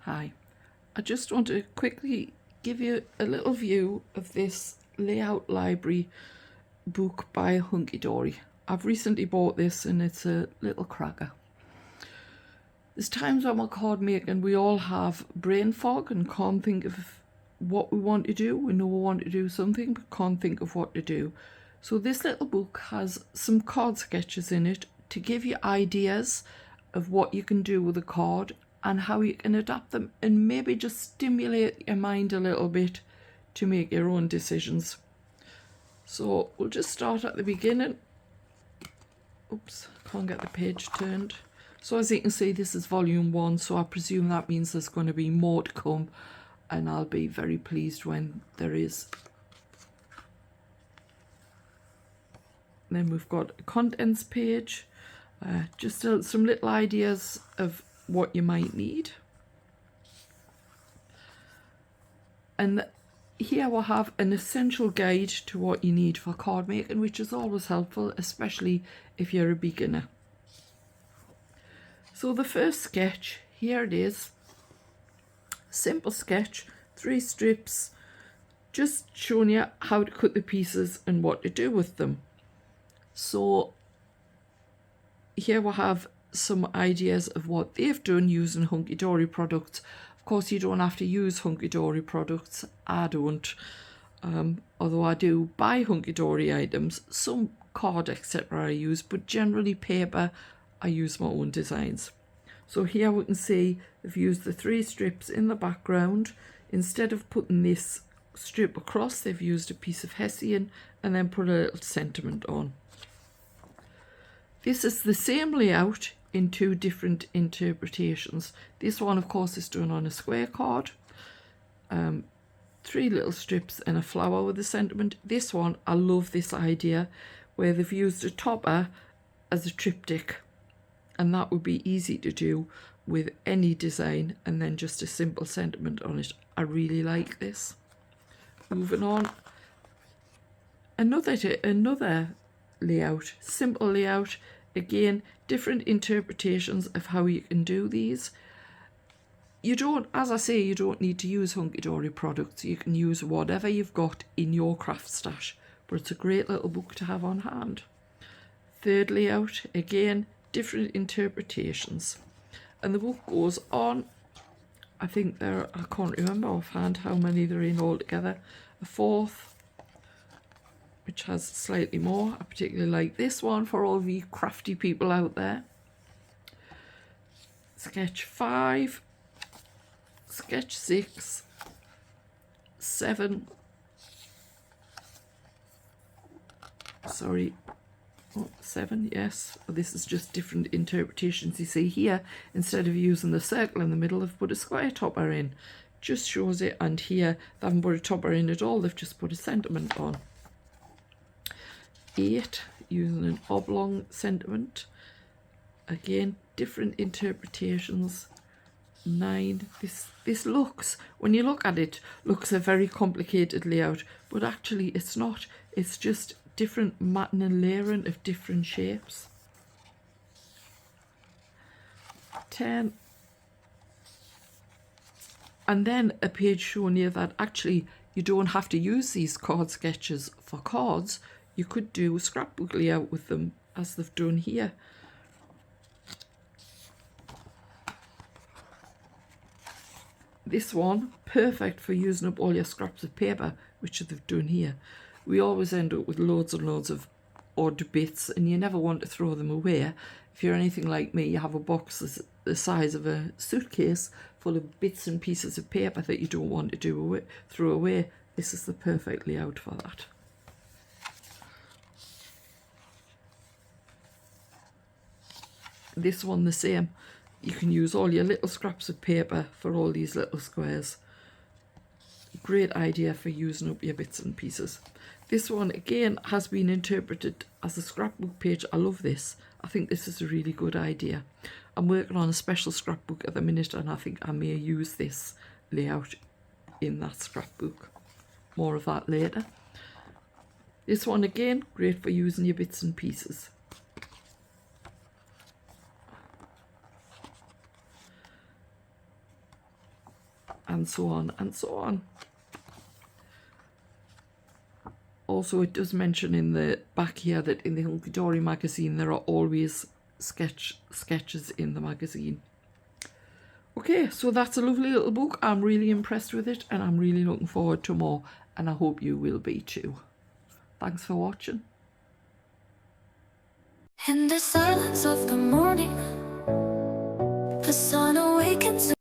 Hi, I just want to quickly give you a little view of this layout library book by Hunkydory. I've recently bought this and it's a little cracker. There's times when we're card making we all have brain fog and can't think of what we want to do. We know we want to do something but can't think of what to do. So this little book has some card sketches in it to give you ideas of what you can do with a card and how you can adapt them and maybe just stimulate your mind a little bit to make your own decisions. So we'll just start at the beginning. Oops, can't get the page turned. So as you can see, this is volume 1, so I presume that means there's going to be more to come, and I'll be very pleased when there is. Then we've got a contents page, just some little ideas of what you might need. And here we'll have an essential guide to what you need for card making, which is always helpful, especially if you're a beginner. So the first sketch, here it is. Simple sketch, 3 strips, just showing you how to cut the pieces and what to do with them. So here we'll have some ideas of what they've done using Hunkydory products. Of course, you don't have to use Hunkydory products. I don't, although I do buy Hunkydory items. Some card etc. I use, but generally paper, I use my own designs. So here we can see I've used the 3 strips in the background. Instead of putting this strip across, they've used a piece of hessian and then put a little sentiment on. This is the same layout in 2 different interpretations. This one, of course, is done on a square card. 3 little strips and a flower with a sentiment. This one, I love this idea where they've used a topper as a triptych, and that would be easy to do with any design and then just a simple sentiment on it. I really like this. Moving on, another layout, simple layout. Again, different interpretations of how you can do these. You don't, as I say, you don't need to use Hunkydory products. You can use whatever you've got in your craft stash, but it's a great little book to have on hand. Third layout, again, different interpretations. And the book goes on. I think I can't remember offhand how many there are in altogether. A 4th, which has slightly more. I particularly like this one for all the crafty people out there. Sketch 5, sketch 6, 7, sorry, 7, yes. This is just different interpretations. You see here, instead of using the circle in the middle, they've put a square topper in. Just shows it, and here they haven't put a topper in at all, they've just put a sentiment on. 8, using an oblong sentiment. Again, different interpretations. 9, this looks, when you look at it, looks a very complicated layout, but actually it's not. It's just different matting and layering of different shapes. 10, and then a page showing you that actually you don't have to use these card sketches for cards. You could do a scrapbook layout with them, as they've done here. This one, perfect for using up all your scraps of paper, which they've done here. We always end up with loads and loads of odd bits, and you never want to throw them away. If you're anything like me, you have a box the size of a suitcase full of bits and pieces of paper that you don't want to throw away. This is the perfect layout for that. This one the same. You can use all your little scraps of paper for all these little squares. Great idea for using up your bits and pieces. This one again has been interpreted as a scrapbook page. I love this. I think this is a really good idea. I'm working on a special scrapbook at the minute, and I think I may use this layout in that scrapbook. More of that later. This one again, great for using your bits and pieces. and so on and so on. Also, it does mention in the back here that in the Hunkydory magazine there are always sketches in the magazine. Okay, so that's a lovely little book. I'm really impressed with it and I'm really looking forward to more, and I hope you will be too. Thanks for watching. In the silence of the morning, the sun awakens.